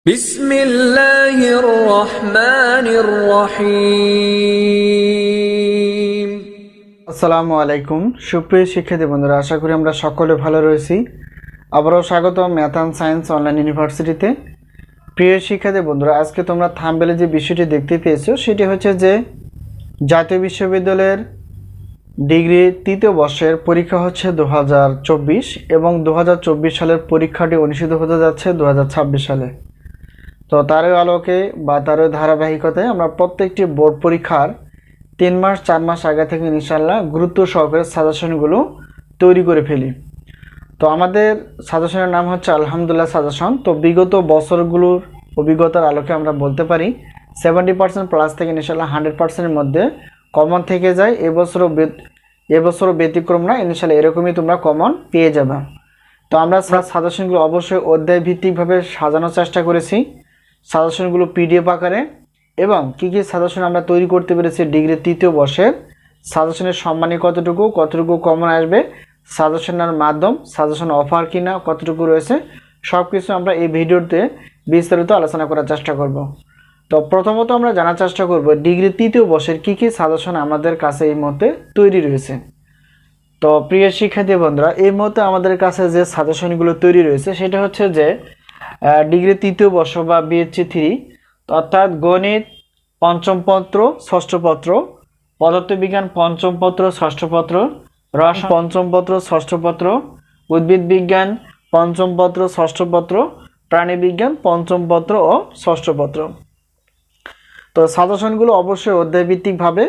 বিসমিল্লাহির রহমানির রহিম। আসসালামু আলাইকুম সুপ্রিয় শিক্ষার্থী বন্ধুরা, আশা করি আমরা সকলে ভালো রয়েছি। আবারও স্বাগত ম্যাথ অ্যান্ড সায়েন্স অনলাইন ইউনিভার্সিটিতে। প্রিয় শিক্ষার্থী বন্ধুরা, আজকে তোমরা থাম্বনেলে যে বিষয়টি দেখতে পেয়েছো সেটি হচ্ছে যে জাতীয় বিশ্ববিদ্যালয়ের ডিগ্রি তৃতীয় বর্ষের পরীক্ষা হচ্ছে 2024 এবং 2024 সালের পরীক্ষাটি অনুষ্ঠিত হতে যাচ্ছে 2026 সালে। তো তারই আলোকে বা তারই ধারাবাহিকতায় আমরা প্রত্যেকটি বোর্ড পরীক্ষার 3 মাস 4 মাস আগে থেকে ইনশাআল্লাহ গুরুত্ব সহকারে সাজেশনগুলো তৈরি করে ফেলি। তো আমাদের সাজেশনের নাম হচ্ছে আলহামদুলিল্লাহ সাজেশন। তো বিগত বছরগুলোর অভিজ্ঞতার আলোকে আমরা বলতে পারি 70% প্লাস থেকে ইনশাআল্লাহ 100%-এর মধ্যে কমন থেকে যায়। এবছরও ব্যতিক্রম না, ইনশাআল্লাহ এরকমই তোমরা কমন পেয়ে যাবে। তো আমরা সাজেশনগুলো অবশ্যই অধ্যায় ভিত্তিকভাবে সাজানোর চেষ্টা করেছি, সাজেশনগুলো পিডিএফ আকারে। এবং কী কী সাজেশন আমরা তৈরি করতে পেরেছি ডিগ্রি তৃতীয় বর্ষের, সাজেশনের সম্মানী কতটুকু কমন আসবে, সাজেশনের মাধ্যম, সাজেশন অফার কিনা কতটুকু রয়েছে, সব কিছু আমরা এই ভিডিওতে বিস্তারিত আলোচনা করার চেষ্টা করব। তো প্রথমত আমরা জানার চেষ্টা করব ডিগ্রি তৃতীয় বর্ষের কী কী সাজেশন আমাদের কাছে এই মুহূর্তে তৈরি রয়েছে। তো প্রিয় শিক্ষার্থী বন্ধুরা, এই মুহূর্তে আমাদের কাছে যে সাজেশনগুলো তৈরি রয়েছে সেটা হচ্ছে যে ডিগ্রি তৃতীয় বর্ষ বা বিএসসি 3, অর্থাৎ গণিত পঞ্চম পত্র ষষ্ঠ পত্র, পদার্থবিজ্ঞান পঞ্চম পত্র ষষ্ঠ পত্র, রসায়ন পঞ্চম পত্র ষষ্ঠ পত্র, উদ্ভিদ বিজ্ঞান পঞ্চম পত্র ষষ্ঠ পত্র, প্রাণীবিজ্ঞান পঞ্চম পত্র ও ষষ্ঠ পত্র। তো সাজেশনগুলো অবশ্যই অধ্যায়ভিত্তিকভাবে,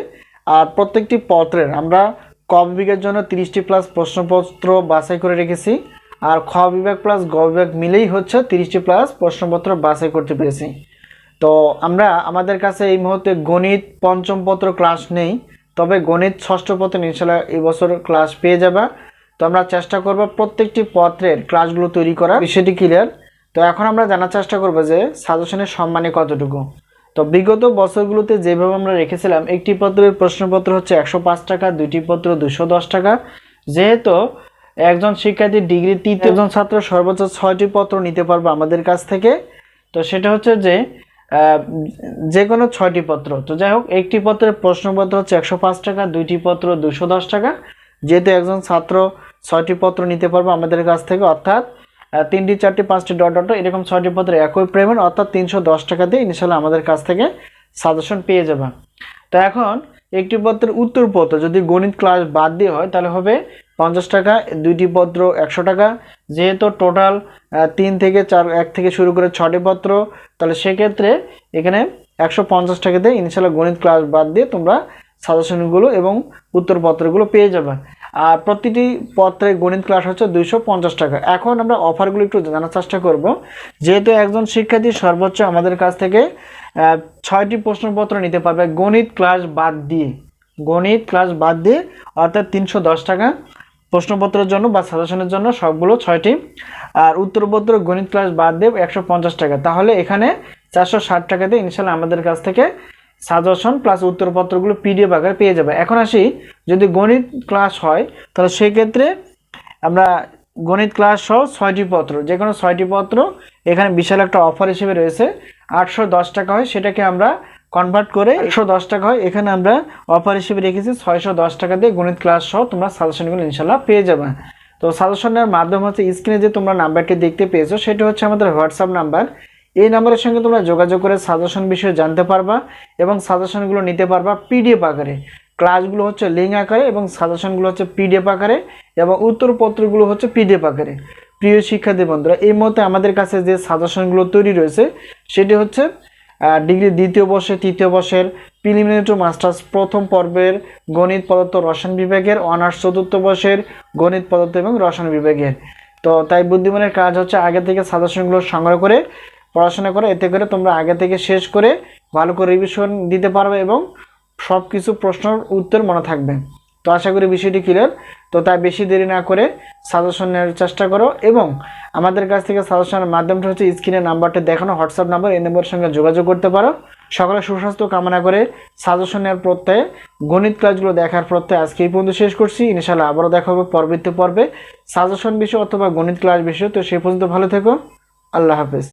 আর প্রত্যেকটি পত্রের আমরা ক বিভাগের জন্য 30টি প্লাস প্রশ্নপত্র বাছাই করে রেখেছি, আর খ বিভাগ প্লাস গ বিভাগ মিলেই হচ্ছে 30টি প্লাস প্রশ্নপত্র বাছাই করতে পেরেছি। তো আমরা আমাদের কাছে এই মুহূর্তে গণিত পঞ্চম পত্র ক্লাস নেই, তবে গণিত ষষ্ঠ পত্র ইনশাআল্লাহ এই বছর ক্লাস পেয়ে যাবে। তো আমরা চেষ্টা করব প্রত্যেকটি পত্রের ক্লাসগুলো তৈরি করার, বিষয়টি ক্লিয়ার। তো এখন আমরা জানার চেষ্টা করব যে সাজেশনের সম্মানে কতটুকু। তো বিগত বছরগুলোতে যেভাবে আমরা রেখেছিলাম, একটি পত্রের প্রশ্নপত্র হচ্ছে 105 টাকা, দুইটি পত্র 210 টাকা। যেহেতু একজন শিক্ষার্থী ডিগ্রি তৃতীয় একজন ছাত্র সর্বোচ্চ 6টি পত্র নিতে পারবে আমাদের কাছ থেকে, তো সেটা হচ্ছে যে কোনো 6টি পত্র। তো যাই হোক, একটি পত্রের প্রশ্নপত্র হচ্ছে 105 টাকা, দুইটি পত্র 210 টাকা। যেহেতু একজন ছাত্র 6টি পত্র নিতে পারবে আমাদের কাছ থেকে, অর্থাৎ 3টি 4টি 5টি ডট এরকম 6টি পত্র একই পেমেন্ট, অর্থাৎ 310 টাকা দিয়ে ইনশাআল্লাহ আমাদের কাছ থেকে সাজেশন পেয়ে যাবে। তো এখন একটি পত্রের উত্তরপত্র যদি গণিত ক্লাস বাদ দিয়ে হয় তাহলে হবে 50 টাকা, দুইটি পত্র 100 টাকা। যেহেতু টোটাল 3 থেকে 4, 1 থেকে শুরু করে 6টি পত্র, তাহলে সেক্ষেত্রে এখানে 150 টাকা দিয়ে ইনশাআল্লাহ গণিত ক্লাস বাদ দিয়ে তোমরা সাজেশনগুলো এবং উত্তরপত্রগুলো পেয়ে যাবে। আর প্রতিটি পত্রে গণিত ক্লাস হচ্ছে 250 টাকা। এখন আমরা অফারগুলো একটু জানার চেষ্টা করব। যেহেতু একজন শিক্ষার্থী সর্বোচ্চ আমাদের কাছ থেকে 6টি প্রশ্নপত্র নিতে পারবে গণিত ক্লাস বাদ দিয়ে, অর্থাৎ 310 টাকা প্রশ্নপত্রের জন্য বা সাজেশনের জন্য সবগুলো 6টি, আর উত্তরপত্র গণিত ক্লাস বাদ দিয়ে 150 টাকা। তাহলে এখানে 460 টাকা দিয়ে ইনশাআল্লাহ আমাদের কাছ থেকে সাজেশন প্লাস উত্তরপত্রগুলো পিডিএফ আকারে পেয়ে যাবে। এখন আসি, যদি গণিত ক্লাস হয় তাহলে সেক্ষেত্রে আমরা গণিত ক্লাস সহ 6টি পত্র, যে কোনো 6টি পত্র এখানে বিশাল একটা অফার হিসেবে রয়েছে। 810 টাকা হয়, সেটাকে আমরা কনভার্ট করে 110 টাকা হয়। এখানে আমরা অফার হিসেবে রেখেছি 610 টাকা দিয়ে গণিত ক্লাস সহ তোমরা সাজেশনগুলো ইনশাআল্লাহ পেয়ে যাবে। তো সাজেশনের মাধ্যম হচ্ছে স্ক্রিনে যে তোমরা নাম্বারটি দেখতে পেয়েছো সেটা হচ্ছে আমাদের হোয়াটসঅ্যাপ নাম্বার। এই নাম্বারের সঙ্গে তোমরা যোগাযোগ করে সাজেশন বিষয়ে জানতে পারবা এবং সাজেশনগুলো নিতে পারবা পিডিএফ আকারে। ক্লাসগুলো হচ্ছে লিঙ্ক আকারে এবং সাজেশনগুলো হচ্ছে পিডিএফ আকারে এবং উত্তরপত্রগুলো হচ্ছে পিডিএফ আকারে। প্রিয় শিক্ষার্থী বন্ধুরা, এই মুহূর্তে আমাদের কাছে যে সাজেশনগুলো তৈরি রয়েছে সেটি হচ্ছে ডিগ্রি দ্বিতীয় বর্ষে তৃতীয় বর্ষের প্রিলিমিনারি টু মাস্টার্স প্রথম পর্বের গণিত পদার্থ রসায়ন বিভাগের, অনার্স চতুর্থ বর্ষের গণিত পদার্থ এবং রসায়ন বিভাগের। তো তাই বুদ্ধিমানের কাজ হচ্ছে আগে থেকে সাজেশনগুলো সংগ্রহ করে পড়াশোনা করে, এতে করে তোমরা আগে থেকে শেষ করে ভালো করে রিভিশন দিতে পারবে এবং সব কিছু প্রশ্নের উত্তর মনে থাকবে। তো আশা করি বিষয়টি ক্লিয়ার। তো তাই বেশি দেরি না করে সাজেশন নেওয়ার চেষ্টা করো এবং আমাদের কাছ থেকে সাজেশনের মাধ্যমটা হচ্ছে স্ক্রিনের নাম্বারটা দেখানো হোয়াটসঅ্যাপ নাম্বার, এই নাম্বারের সঙ্গে যোগাযোগ করতে পারো। সকলে সুস্বাস্থ্য কামনা করে সাজেশন নেওয়ার প্রত্যয়ে, গণিত ক্লাসগুলো দেখার প্রত্যয়ে আজকে এই পর্যন্ত শেষ করছি। ইনশাআল্লাহ আবারও দেখা হবে পরবর্তী পর্বে সাজেশন বিষয় অথবা গণিত ক্লাস বিষয়। তো সেই পর্যন্ত ভালো থেকো, আল্লাহ হাফেজ।